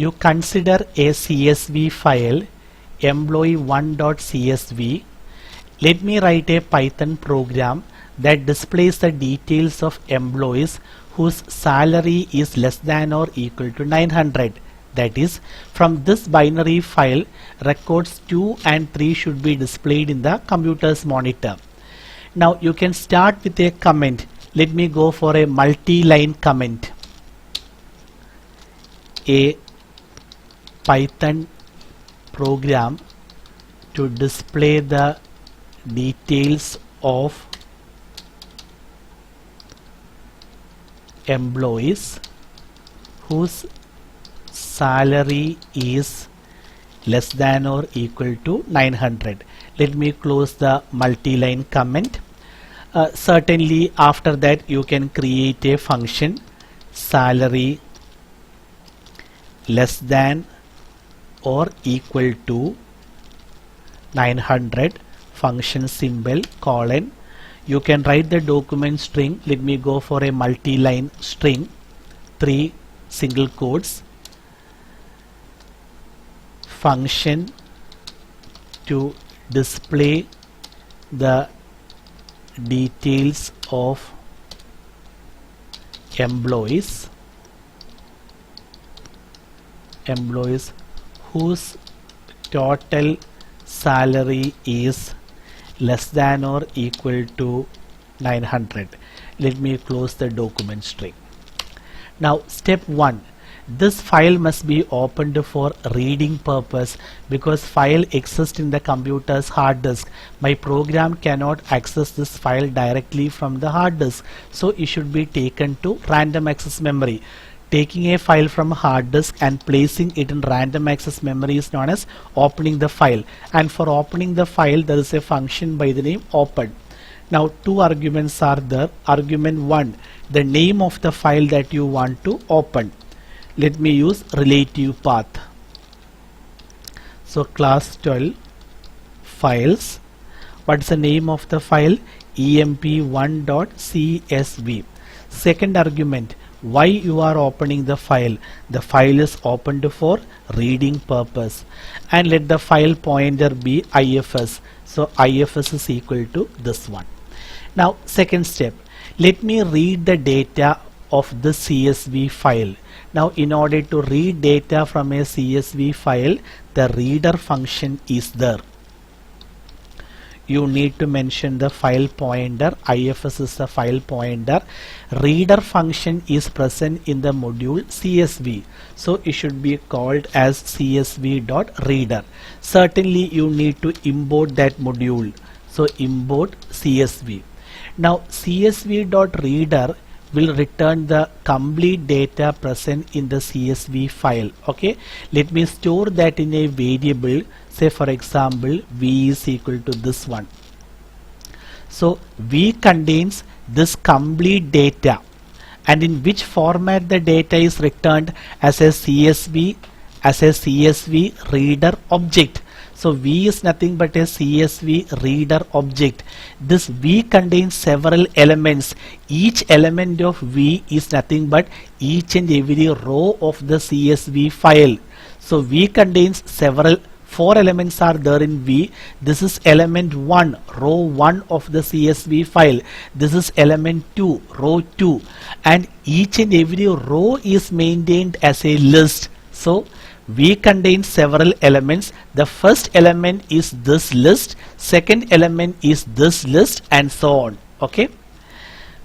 you consider a CSV file employee1.csv. Let me write a Python program that displays the details of employees whose salary is less than or equal to 900. That is, from this binary file, records 2 and 3 should be displayed in the computer's monitor. Now you can start with a comment. Let me go for a multi-line comment. A Python program to display the details of employees whose salary is less than or equal to 900. Let me close the multi-line comment. Certainly after that you can create a function salary less than or equal to 900 function symbol colon. You can write the document string. Let me go for a multi-line string, 3 single quotes, function to display the details of employees whose total salary is less than or equal to 900. Let me close the document string. Now step 1. This file must be opened for reading purpose because file exists in the computer's hard disk. My program cannot access this file directly from the hard disk, so it should be taken to random access memory. Taking a file from a hard disk and placing it in random access memory is known as opening the file, and for opening the file there is a function by the name open. Now 2 arguments are there. Argument 1, the name of the file that you want to open. Let me use relative path. So class 12 files. What's the name of the file? emp1.csv. Second argument, why you are opening the file? The file is opened for reading purpose, and let the file pointer be ifs. So ifs is equal to this one. Now second step, let me read the data of the CSV file. Now in order to read data from a CSV file, the reader function is there. You need to mention the file pointer. Ifs is the file pointer. Reader function is present in the module CSV, so it should be called as csv.reader. Certainly you need to import that module, so import CSV. Now csv.reader will return the complete data present in the CSV file. Okay, let me store that in a variable. Say for example v is equal to this one. So v contains this complete data, and in which format the data is returned? As a CSV reader object. So v is nothing but a CSV reader object. This v contains several elements. Each element of v is nothing but each and every row of the CSV file. So v contains 4 elements are there in v. This is element 1, row 1 of the CSV file. This is element 2, row 2, and each and every row is maintained as a list. So v contains several elements. The first element is this list, second element is this list, and so on. Okay,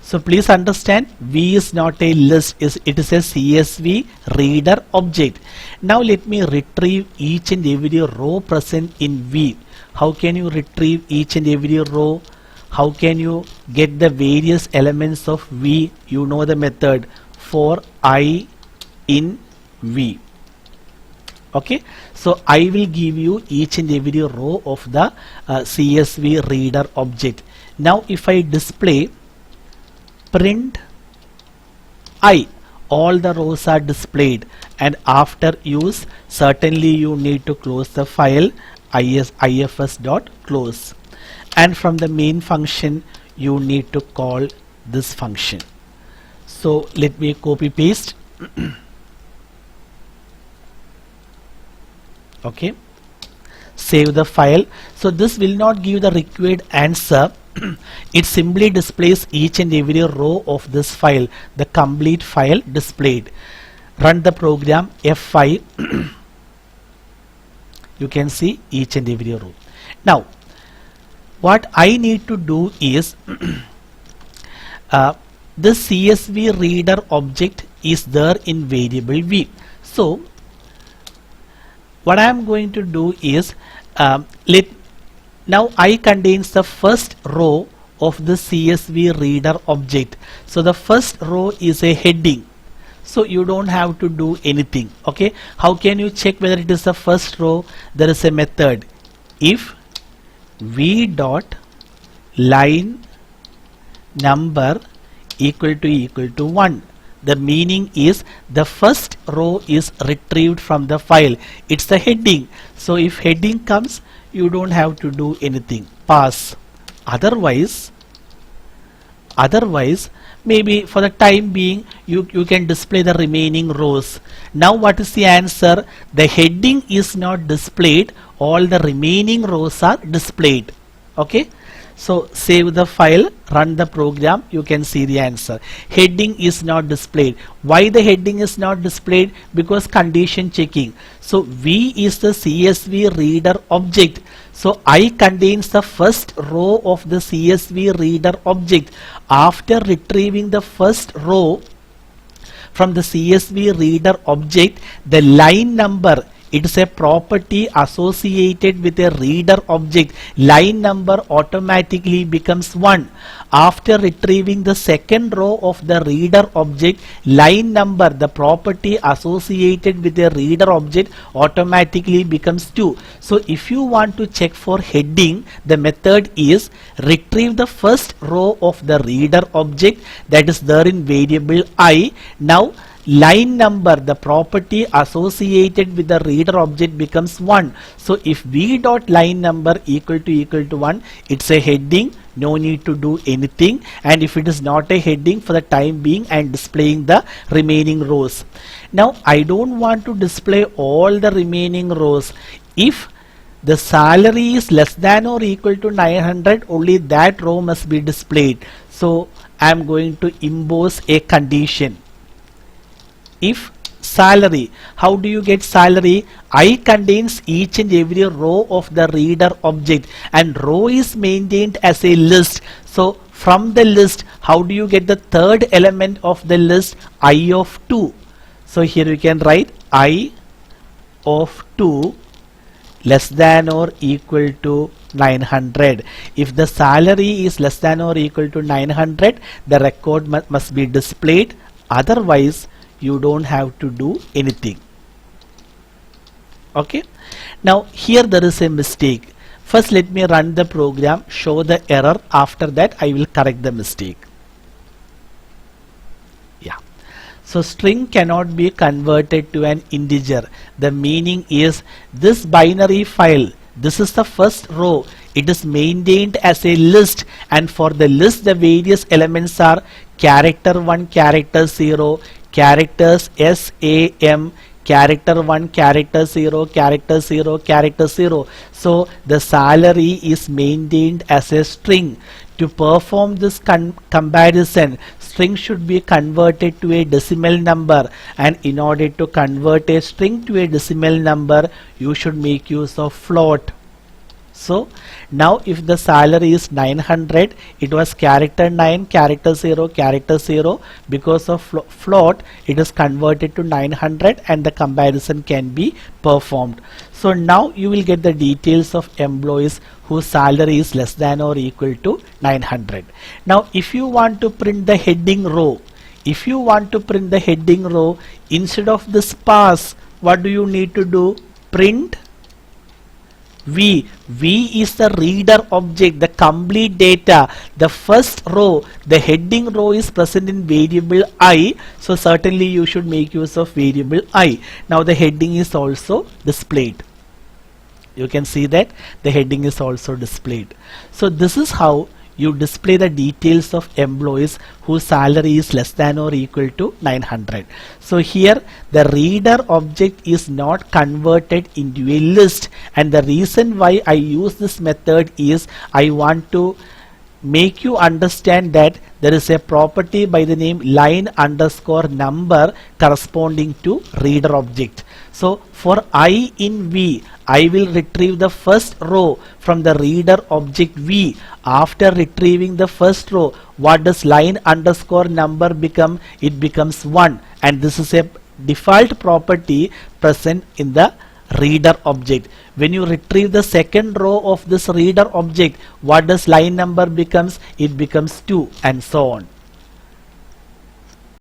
so please understand, v is not a list, it is a CSV reader object. Now let me retrieve each and every row present in v. How can you retrieve each and every row? How can you get the various elements of v? You know the method, for I in v. Okay, so I will give you each and every row of the CSV reader object. Now if I display print I, all the rows are displayed, and after use certainly you need to close the file ifs.close, and from the main function you need to call this function. So let me copy paste. Okay, save the file. So this will not give the required answer. It simply displays each and every row of this file, the complete file displayed. Run the program F5. You can see each and every row. Now what I need to do is this CSV reader object is there in variable v. So what I am going to do is now I contains the first row of the CSV reader object. So the first row is a heading. So you don't have to do anything. Okay, how can you check whether it is the first row? There is a method. If v dot line number equal to 1, the meaning is the first row is retrieved from the file. It's the heading. So if heading comes, you don't have to do anything. Pass. Otherwise maybe for the time being you can display the remaining rows. Now what is the answer? The heading is not displayed, all the remaining rows are displayed. Okay, so save the file, run the program, you can see the answer. Heading is not displayed. Why the heading is not displayed? Because condition checking. So V is the CSV reader object. So I contains the first row of the CSV reader object. After retrieving the first row from the CSV reader object, the line number, it is a property associated with a reader object. Line number automatically becomes 1. After retrieving the second row of the reader object, line number, the property associated with a reader object, automatically becomes 2. So if you want to check for heading, the method is retrieve the first row of the reader object that is there in variable I. Now line number, the property associated with the reader object, becomes 1. So if v dot line number equal to 1, it's a heading, no need to do anything. And if it is not a heading, for the time being I am displaying the remaining rows. Now I don't want to display all the remaining rows. If the salary is less than or equal to 900, only that row must be displayed. So I am going to impose a condition. If salary, how do you get salary? I contains each and every row of the reader object, and row is maintained as a list. So from the list, how do you get the third element of the list? I of 2. So here you can write I of 2 less than or equal to 900. If the salary is less than or equal to 900, the record must be displayed. Otherwise you don't have to do anything. Okay, now here there is a mistake. First let me run the program, show the error. After that I will correct the mistake. Yeah, so string cannot be converted to an integer. The meaning is this binary file, this is the first row, it is maintained as a list, and for the list the various elements are character 1, character 0, characters SAM, character 1, character 0, character 0, character 0. So the salary is maintained as a string. To perform this comparison, string should be converted to a decimal number, and in order to convert a string to a decimal number, you should make use of float. So now if the salary is 900, it was character 9, character 0, character 0. Because of float, it is converted to 900 and the comparison can be performed. So now you will get the details of employees whose salary is less than or equal to 900. Now if you want to print the heading row, instead of this pass, what do you need to do? Print V. V is the reader object, the complete data. The first row, the heading row is present in variable I. So certainly you should make use of variable I. Now the heading is also displayed. You can see that the heading is also displayed. So this is how you display the details of employees whose salary is less than or equal to 900. So here the reader object is not converted into a list, and the reason why I use this method is I want to make you understand that there is a property by the name line underscore number corresponding to reader object. So for I in V, I will retrieve the first row from the reader object V. After retrieving the first row, what does line underscore number become? It becomes 1, and this is a default property present in the reader object. When you retrieve the second row of this reader object, what does line number becomes? It becomes 2, and so on.